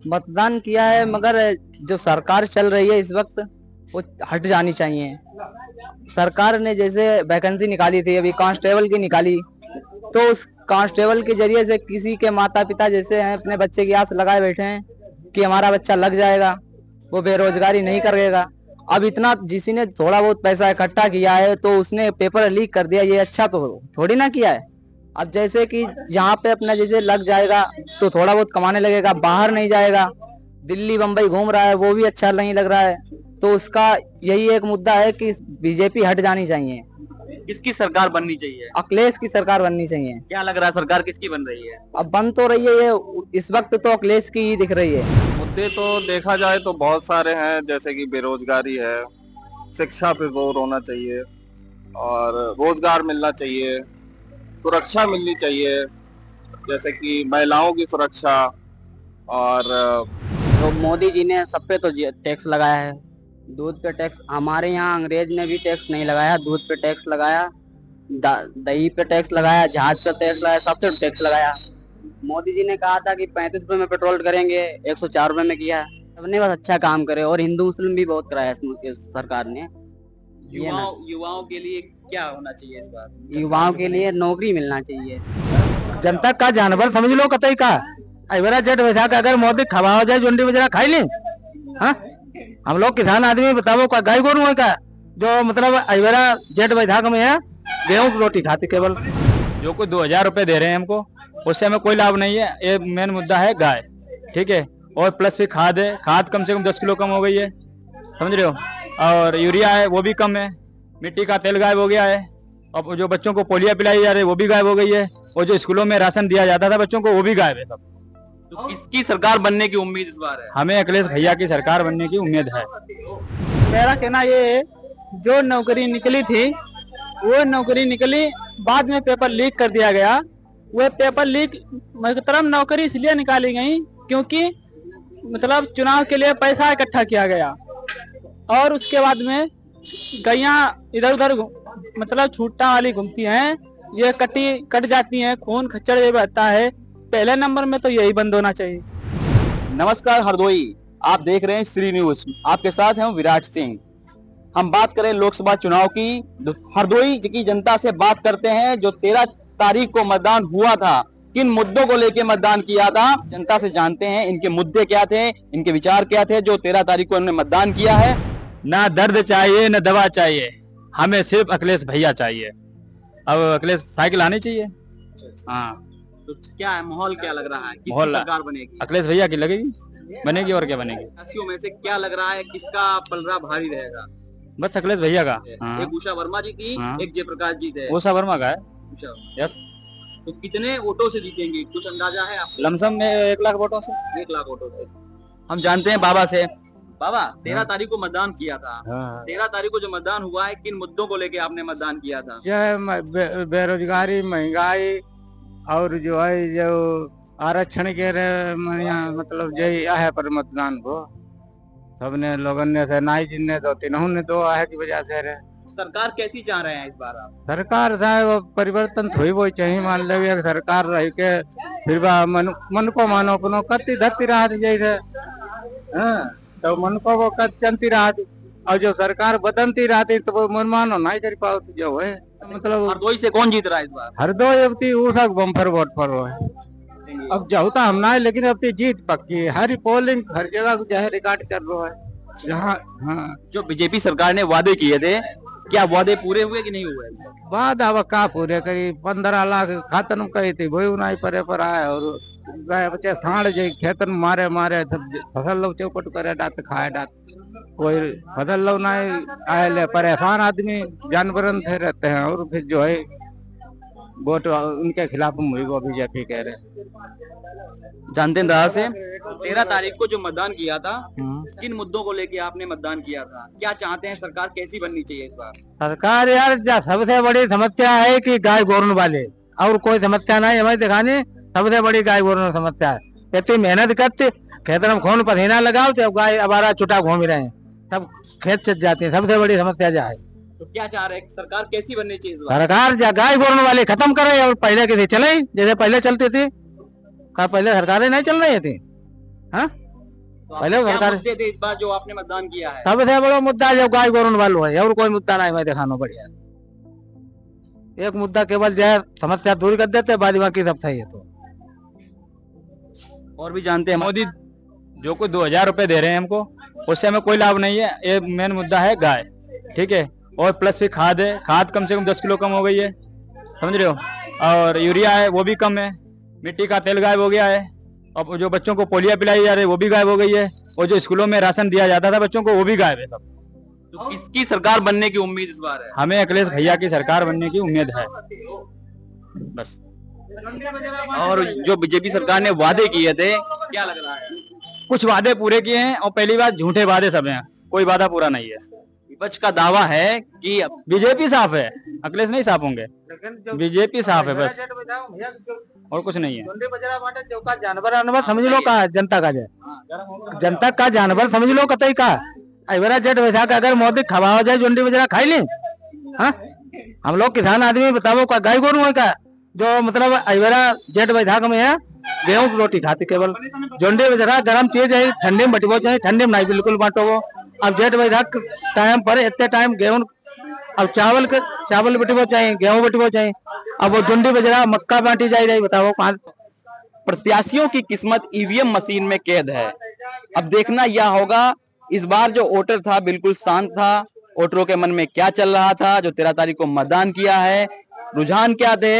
मतदान किया है, मगर जो सरकार चल रही है इस वक्त वो हट जानी चाहिए। सरकार ने जैसे वैकेंसी निकाली थी, अभी कांस्टेबल की निकाली, तो उस कांस्टेबल के जरिए से किसी के माता पिता जैसे हैं अपने बच्चे की आस लगाए बैठे हैं कि हमारा बच्चा लग जाएगा, वो बेरोजगारी नहीं करेगा। अब इतना किसी ने थोड़ा बहुत पैसा इकट्ठा किया है तो उसने पेपर लीक कर दिया, ये अच्छा तो थोड़ी ना किया है। अब जैसे कि यहाँ पे अपना जैसे लग जाएगा तो थोड़ा बहुत कमाने लगेगा, बाहर नहीं जाएगा। दिल्ली बम्बई घूम रहा है, वो भी अच्छा नहीं लग रहा है। तो उसका यही एक मुद्दा है कि बीजेपी हट जानी चाहिए। किसकी सरकार बननी चाहिए? अखिलेश की सरकार बननी चाहिए। क्या लग रहा है सरकार किसकी बन रही है? अब बन तो रही है ये, इस वक्त तो अखिलेश की ही दिख रही है। मुद्दे तो देखा जाए तो बहुत सारे हैं, जैसे कि बेरोजगारी है, शिक्षा पे जोर होना चाहिए और रोजगार मिलना चाहिए, सुरक्षा मिलनी चाहिए, जैसे कि महिलाओं की सुरक्षा। और तो मोदी जी ने सब पे तो टैक्स लगाया है। दूध पे टैक्स, हमारे यहाँ अंग्रेज ने भी टैक्स नहीं लगाया, दूध पे टैक्स लगाया, दही पे टैक्स लगाया, जहाज पे टैक्स लगाया, सब पे टैक्स लगाया। मोदी जी ने कहा था कि 35 रुपए में पेट्रोल करेंगे, 104 रुपए में किया। सबने बस अच्छा काम करे, और हिंदू मुस्लिम भी बहुत कराया इस सरकार ने। युवाओं के लिए क्या होना चाहिए इस बार? युवाओं के लिए नौकरी मिलना चाहिए। जनता का जानवर समझ लो कतई का अबेरा जेट बैठा के अगर मोदी खवा हो जाए जुंडी बजरा खाई ले। हाँ, हम लोग किसान आदमी बताओ का गाय गोरू है का जो मतलब अबेरा जेट बैठा में है, गेहूं की रोटी खाती केवल। जो कोई 2000 रुपए दे रहे हैं हमको, उससे हमें कोई लाभ नहीं है। ये मेन मुद्दा है गाय, ठीक है। और प्लस फिर खाद है, खाद कम से कम 10 किलो कम हो गई है, समझ रहे हो। और यूरिया है वो भी कम है, मिट्टी का तेल गायब हो गया है, अब जो बच्चों को पोलियो पिलाई जा रही है वो भी गायब हो गई है, और जो स्कूलों में राशन दिया जाता था बच्चों को वो भी गायब है सब। तो किसकी सरकार बनने की उम्मीद इस बार है? हमें अखिलेश भैया की सरकार बनने की उम्मीद है। मेरा कहना ये है, जो नौकरी निकली थी वो नौकरी निकली, बाद में पेपर लीक कर दिया गया। वो पेपर लीक मतलब नौकरी इसलिए निकाली गई क्योंकि मतलब चुनाव के लिए पैसा इकट्ठा किया गया, और उसके बाद में गैया इधर उधर मतलब छूटा वाली घूमती हैं, ये कट जाती हैं, खून खच्चर ये बहता है। पहले नंबर में तो यही बंद होना चाहिए। नमस्कार हरदोई, आप देख रहे हैं श्री न्यूज, आपके साथ हैं विराट सिंह। हम बात करें लोकसभा चुनाव की, हरदोई की जनता से बात करते हैं। जो 13 तारीख को मतदान हुआ था, किन मुद्दों को लेकर मतदान किया था, जनता से जानते हैं इनके मुद्दे क्या थे, इनके विचार क्या थे। जो 13 तारीख को उन्होंने मतदान किया है, ना दर्द चाहिए न दवा चाहिए, हमें सिर्फ अखिलेश भैया चाहिए। अब अखिलेश साइकिल आनी चाहिए। हाँ, तो क्या है माहौल, क्या लग रहा है, किसकी माहौल सरकार बनेगी? अखिलेश भैया की लगेगी, बनेगी और क्या बनेगी। सियासियों में से क्या लग रहा है, किसका पलड़ा भारी रहेगा? बस अखिलेश भैया का। हाँ। एक उषा वर्मा जी थी, हाँ। एक जयप्रकाश जी थे। उषा वर्मा का है। उषा, यस। तो कितने वोटों से जीतेंगे, कुछ अंदाजा है आपको? लमसम में 1 लाख वोटों से। 1 लाख वोटों से। हम जानते हैं बाबा से। बाबा, 13 तारीख को मतदान किया था। हाँ। 13 तारीख को जो मतदान हुआ है, किन मुद्दों को लेके आपने मतदान किया था? जो है बेरोजगारी, महंगाई, और जो है जो आरक्षण के मतलब यही है पर मतदान को सबने लोगों ने से नाई जिनने तो तीनों ने तो है की वजह से रहे। सरकार कैसी चाह रहे हैं इस बार आप? सरकार है वो परिवर्तन थोड़ी वो चाहिए, मान लो सरकार रह के फिर मन को मानो अपनो कत्ती धत्ती रहा जैसे। हाँ, तो मन को वो कत चलती रहा, और जो सरकार बदलती रहती तो वो मन मानो नहीं कर पाओ जो है। मतलब हरदोई से कौन जीत रहा है इस बार? हरदोई अब ऊसक बम्पर वोट पर हो है। अब जाऊता हम ना, लेकिन अब जीत पक्की है। हर पोलिंग हर जगह जो है रिकॉर्ड कर रहा है जहाँ। हाँ, जो बीजेपी सरकार ने वादे किए थे, क्या वादे पूरे हुए कि नहीं हुए? बाद अब का पूरे करी 15 लाख खातन करी थी वही उनाई परे पर आए, और गाय बच्चे थाड़ जे खेतन मारे मारे फसल लो चौपट करे डात खाए डात, कोई फसल लो नहीं आए ले। परेशान आदमी जानवरन थे रहते हैं, और फिर जो है वोट उनके खिलाफ वो बीजेपी कह रहे। जानते हैं दादा से, 13 तारीख को जो मतदान किया था, किन मुद्दों को लेके आपने मतदान किया था? क्या चाहते हैं, सरकार कैसी बननी चाहिए इस बार? सरकार यार सबसे बड़ी समस्या है कि गाय गोरन वाले, और कोई समस्या नहीं हमें दिखाने। सबसे बड़ी गाय गोरन समस्या है। इतनी मेहनत करते खेतों में खून पसीना लगाओ तो गाय अबारा छुटा घूम रहे हैं, सब खेत चल जाते हैं। सबसे बड़ी समस्या जो है, तो क्या चाह रहे हैं, सरकार कैसी बननी चाहिए इस बार? सरकार गाय गोरन वाले खत्म करे और पहले के चले जैसे पहले चलते थे। का पहले सरकारें नहीं चल रही थी। हाँ, पहले क्या सरकार मुद्दे थे इस बार जो आपने मतदान किया है? सबसे बड़ा मुद्दा जो गाय गोरु वालों है और कोई मुद्दा नहीं मैं दिखाना बढ़िया एक मुद्दा केवल जो है समस्या दूर कर देते बाकी सब सही है। तो और भी जानते हैं मोदी जो कोई 2000 रुपए दे रहे हैं हमको, उससे हमें कोई लाभ नहीं है। ये मेन मुद्दा है गाय, ठीक है। और प्लस फिर खाद है, खाद कम से कम 10 किलो कम हो गई है, समझ रहे हो। और यूरिया है वो भी कम है, मिट्टी का तेल गायब हो गया है। अब जो बच्चों को पोलियो पिलाई जा रही है वो भी गायब हो गई है, और जो स्कूलों में राशन दिया जाता था बच्चों को वो भी गायब है सब। तो किसकी सरकार बनने की उम्मीद इस बार है? हमें अखिलेश भैया की सरकार बनने की उम्मीद है बस। और जो बीजेपी सरकार ने वादे किए थे, क्या लग रहा है? कुछ वादे पूरे किए हैं और पहली बात झूठे वादे सब हैं, कोई वादा पूरा नहीं है। विपक्ष का दावा है कि बीजेपी साफ है, अखिलेश नहीं साफ होंगे, बीजेपी साफ है बस, और कुछ नहीं है। जो का जानवर समझ लो का जनता का जनता का जानवर समझ लो कतई का अबेरा जेट बैठा के अगर मोदी खवा हो जाए जुंडी वजरा खाई ले। हाँ हम लोग किसान आदमी बताओ का गाय गोरू है का जो मतलब अबेरा जेट बैठा में है गेहूं की रोटी खाती केवल जुंडी वजरा गर्म चीज है ठंडी में बटबो चाहिए ठंडी में नहीं बिल्कुल बांटो वो। अब जेट बैठा टाइम पर इतने टाइम गेहूं अब चावल बटबो चाहिए गेहूं बटबो चाहिए अब वो जुंडी बजरा मक्का बांटी जा रही बताओ कहाँ। प्रत्याशियों की किस्मत ईवीएम मशीन में कैद है। अब देखना यह होगा इस बार जो वोटर था बिल्कुल शांत था, वोटरों के मन में क्या चल रहा था जो 13 तारीख को मतदान किया है, रुझान क्या थे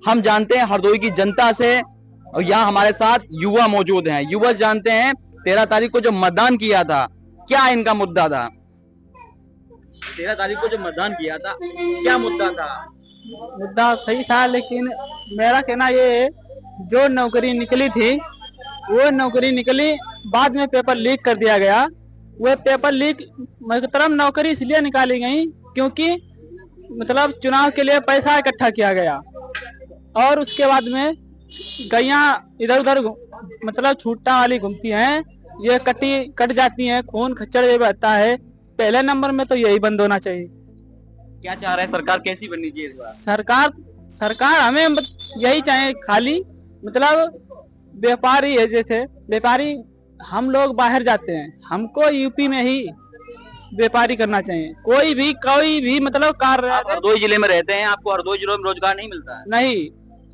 हम जानते हैं हरदोई की जनता से। और यहाँ हमारे साथ युवा मौजूद हैं, युवा जानते हैं 13 तारीख को जो मतदान किया था क्या इनका मुद्दा था। 13 तारीख को जो मतदान किया था क्या मुद्दा था? मुद्दा सही था, लेकिन मेरा कहना ये है जो नौकरी निकली थी वो नौकरी निकली बाद में पेपर लीक कर दिया गया। वो पेपर लीक मतलब नौकरी इसलिए निकाली गई क्योंकि मतलब चुनाव के लिए पैसा इकट्ठा किया गया और उसके बाद में गैया इधर उधर मतलब छूटा वाली घूमती हैं, ये कट जाती हैं, खून खच्चर ये बहता है। पहले नंबर में तो यही बंद होना चाहिए। क्या चाह रहे हैं सरकार कैसी बननी चाहिए इस बार? सरकार हमें यही चाहिए खाली मतलब व्यापारी है, जैसे व्यापारी हम लोग बाहर जाते हैं, हमको यूपी में ही व्यापारी करना चाहिए। कोई भी मतलब कार्य हरदोई जिले में रहते हैं, आपको हरदोई जिले में रोजगार नहीं मिलता है? नहीं,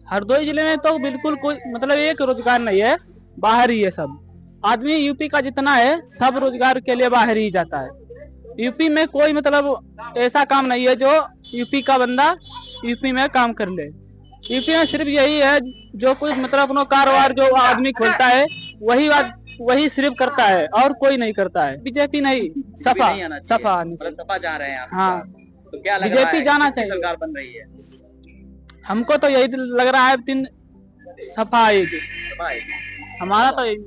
हरदोई जिले में तो बिल्कुल कोई मतलब एक रोजगार नहीं है, बाहर ही है सब आदमी। यूपी का जितना है सब रोजगार के लिए बाहर ही जाता है। यूपी में कोई मतलब ऐसा काम नहीं है जो यूपी का बंदा यूपी में काम कर ले। यूपी में सिर्फ यही है जो कुछ मतलब अपना कारोबार जो आदमी खोलता है वही सिर्फ करता है और कोई नहीं करता है। बीजेपी नहीं, सपा सपा जा रहे हैं आप? हाँ, तो क्या लग रहा है बीजेपी जाना चाहिए। सरकार बन रही है? हमको तो यही लग रहा है 3 सपा आएगी हमारा तो यही।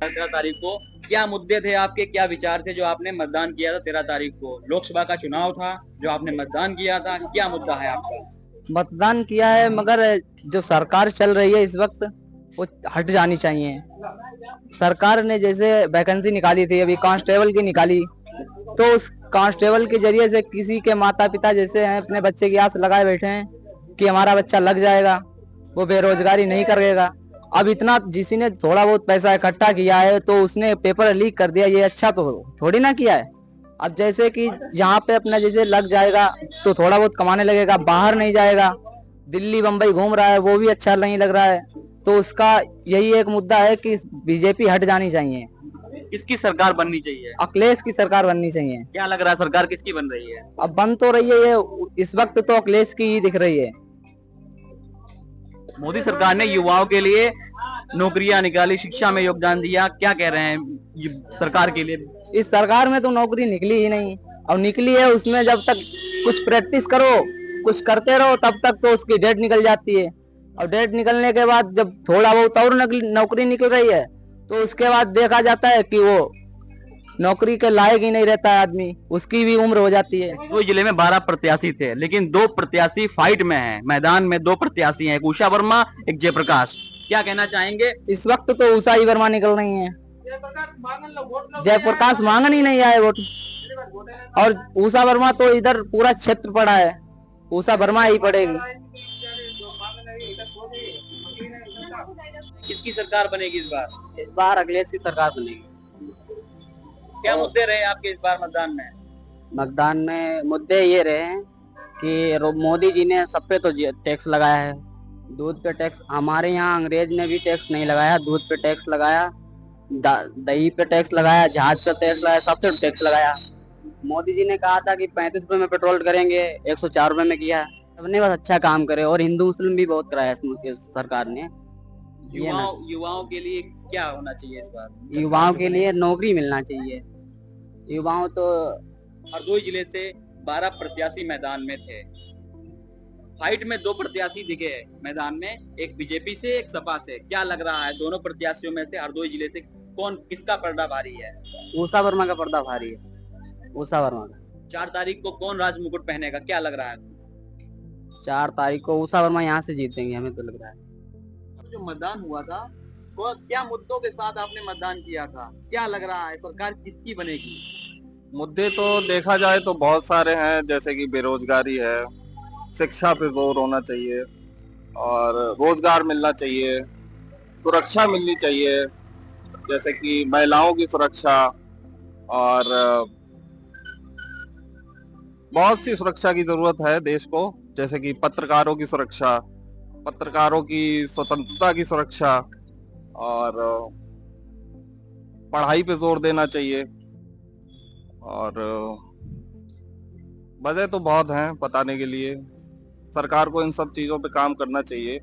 13 तारीख को क्या मुद्दे थे आपके, क्या विचार थे जो आपने मतदान किया था? 13 तारीख को लोकसभा का चुनाव था जो आपने मतदान किया था, क्या मुद्दा है आपका? मतदान किया है मगर जो सरकार चल रही है इस वक्त वो हट जानी चाहिए। सरकार ने जैसे वैकेंसी निकाली थी अभी कांस्टेबल की निकाली, तो उस कांस्टेबल के जरिए से किसी के माता पिता जैसे हैं अपने बच्चे की आस लगाए बैठे हैं कि हमारा बच्चा लग जाएगा, वो बेरोजगारी नहीं करेगा। अब इतना किसी ने थोड़ा बहुत पैसा इकट्ठा किया है तो उसने पेपर लीक कर दिया, ये अच्छा तो थोड़ी ना किया है। अब जैसे कि यहाँ पे अपना जैसे लग जाएगा तो थोड़ा बहुत कमाने लगेगा, बाहर नहीं जाएगा, दिल्ली बम्बई घूम रहा है वो भी अच्छा नहीं लग रहा है। तो उसका यही एक मुद्दा है कि बीजेपी हट जानी चाहिए। किसकी सरकार बननी चाहिए? अखिलेश की सरकार बननी चाहिए। क्या लग रहा है सरकार किसकी बन रही है? अब बन तो रही है ये इस वक्त तो अखिलेश की ही दिख रही है। मोदी सरकार ने युवाओं के लिए नौकरियां निकाली, शिक्षा में योगदान दिया, क्या कह रहे हैं सरकार के लिए? इस सरकार में तो नौकरी निकली ही नहीं, और निकली है उसमें जब तक कुछ प्रैक्टिस करो कुछ करते रहो तब तक तो उसकी डेट निकल जाती है। और डेट निकलने के बाद जब थोड़ा बहुत और नौकरी निकल रही है तो उसके बाद देखा जाता है कि वो नौकरी के लायक ही नहीं रहता है आदमी, उसकी भी उम्र हो जाती है। दो जिले में 12 प्रत्याशी थे लेकिन 2 प्रत्याशी फाइट में हैं, मैदान में 2 प्रत्याशी हैं, एक उषा वर्मा एक जयप्रकाश। क्या कहना चाहेंगे? इस वक्त तो उषा ही वर्मा निकल रही है, जयप्रकाश मांगन ही नहीं आए वोट। और उषा वर्मा तो इधर पूरा क्षेत्र पड़ा है, उषा वर्मा ही पड़ेगी। किसकी सरकार बनेगी इस बार? इस बार अखिलेश की सरकार बनेगी। क्या मुद्दे रहे आपके इस बार मतदान में? मतदान में मुद्दे ये रहे हैं कि मोदी जी ने सब पे तो टैक्स लगाया है। दूध पे टैक्स, हमारे यहाँ अंग्रेज ने भी टैक्स नहीं लगाया, दूध पे टैक्स लगाया, दही पे टैक्स लगाया, जहाज पे टैक्स लगाया, सब पे टैक्स लगाया। मोदी जी ने कहा था कि 35 रुपए में पेट्रोल करेंगे, 104 रुपए में किया। सबने बस अच्छा काम करे, और हिंदू मुस्लिम भी बहुत कराया इस सरकार ने। युवाओं के लिए क्या होना चाहिए इस बार? युवाओं के लिए नौकरी मिलना चाहिए। युवाओं तो हरदोई जिले से 12 प्रत्याशी मैदान में थे। फाइट में 2 प्रत्याशी दिखे मैदान में, एक बीजेपी से एक सपा से। क्या लग रहा है दोनों प्रत्याशियों में से हरदोई जिले से कौन, किसका पर्दा भारी है? उषा वर्मा का पर्दा भारी है, उषा वर्मा का। 4 तारीख को कौन राज मुकुट पहनेगा, क्या लग रहा है? 4 तारीख को उषा वर्मा यहाँ से जीतेंगे, हमें तो लग रहा है। जो मतदान हुआ था वो क्या मुद्दों के साथ आपने मतदान किया था? क्या लग रहा है सरकार किसकी बनेगी? मुद्दे तो देखा जाए तो बहुत सारे हैं, जैसे कि बेरोजगारी है, शिक्षा पे जोर होना चाहिए, और रोजगार मिलना चाहिए, सुरक्षा मिलनी चाहिए, जैसे कि महिलाओं की सुरक्षा, और बहुत सी सुरक्षा की जरूरत है देश को, जैसे कि पत्रकारों की सुरक्षा, पत्रकारों की स्वतंत्रता की सुरक्षा, और पढ़ाई पे जोर देना चाहिए। और वजह तो बहुत हैं बताने के लिए, सरकार को इन सब चीजों पे काम करना चाहिए।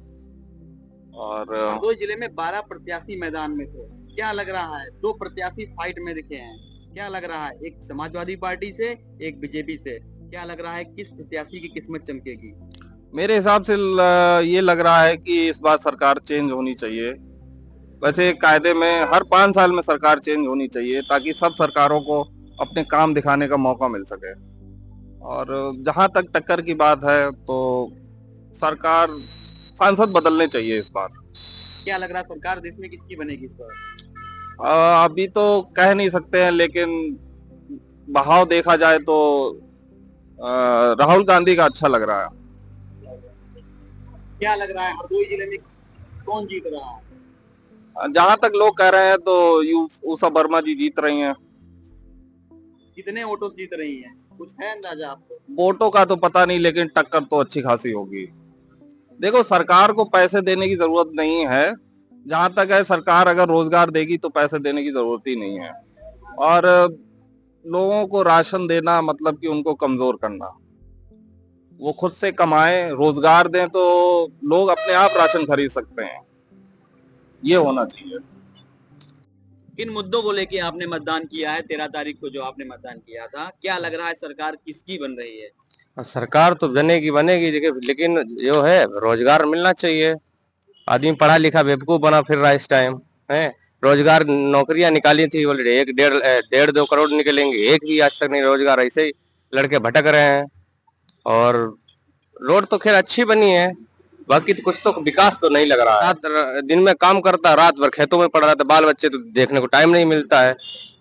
और हरदोई जिले में 12 प्रत्याशी मैदान में थे। क्या लग रहा है 2 प्रत्याशी फाइट में दिखे हैं, क्या लग रहा है? एक समाजवादी पार्टी से, एक बीजेपी से। क्या लग रहा है किस प्रत्याशी की किस्मत चमकेगी? मेरे हिसाब से ये लग रहा है कि इस बार सरकार चेंज होनी चाहिए। वैसे कायदे में हर 5 साल में सरकार चेंज होनी चाहिए, ताकि सब सरकारों को अपने काम दिखाने का मौका मिल सके। और जहां तक टक्कर की बात है तो सरकार, सांसद बदलने चाहिए इस बार। क्या लग रहा है सरकार देश में किसकी बनेगी इस बार? अभी तो कह नहीं सकते हैं, लेकिन बहाव देखा जाए तो राहुल गांधी का अच्छा लग रहा है। क्या लग रहा है हरदोई जिले में कौन जीत रहा है? जहां तक लोग कह रहे हैं तो उषा वर्मा जी जीत रही हैं। कितने वोटों से जीत रही हैं, कुछ है अंदाजा आपको? वोटों का तो पता नहीं, लेकिन टक्कर तो अच्छी खासी होगी। देखो, सरकार को पैसे देने की जरूरत नहीं है, जहां तक है सरकार अगर रोजगार देगी तो पैसे देने की जरूरत ही नहीं है। और लोगों को राशन देना मतलब कि उनको कमजोर करना। वो खुद से कमाएं, रोजगार दें, तो लोग अपने आप राशन खरीद सकते हैं। ये होना चाहिए। किन मुद्दों को लेके आपने मतदान किया है 13 तारीख को जो आपने मतदान किया था? क्या लग रहा है सरकार किसकी बन रही है? सरकार तो बनेगी बनेगी, लेकिन जो है रोजगार मिलना चाहिए। आदमी पढ़ा लिखा बेवकूफ बना फिर रहा इस टाइम है। रोजगार नौकरियां निकाली थी, बोले 1.5-2 करोड़ निकलेंगे, एक भी आज तक नहीं रोजगार। ऐसे ही लड़के भटक रहे हैं। और रोड तो खैर अच्छी बनी है, बाकी तो कुछ तो विकास तो नहीं लग रहा है। रात दिन में काम करता, रात भर खेतों में पड़ रहा था, बाल बच्चे तो देखने को टाइम नहीं मिलता है।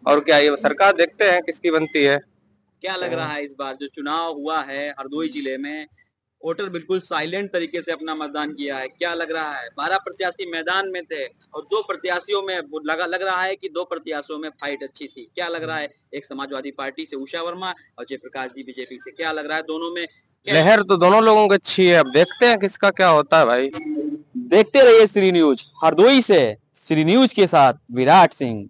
और क्या, ये सरकार देखते हैं किसकी बनती है। क्या लग रहा है इस बार जो चुनाव हुआ है हरदोई जिले में, वोटर बिल्कुल साइलेंट तरीके से अपना मतदान किया है? क्या लग रहा है 12 प्रत्याशी मैदान में थे और 2 प्रत्याशियों में लग रहा है कि 2 प्रत्याशियों में फाइट अच्छी थी। क्या लग रहा है? एक समाजवादी पार्टी से उषा वर्मा और जयप्रकाश जी बीजेपी से। क्या लग रहा है दोनों में? लहर तो दोनों लोगों की अच्छी है, अब देखते हैं किसका क्या होता है भाई। देखते रहिए श्री न्यूज। हरदोई से श्री न्यूज के साथ विराट सिंह।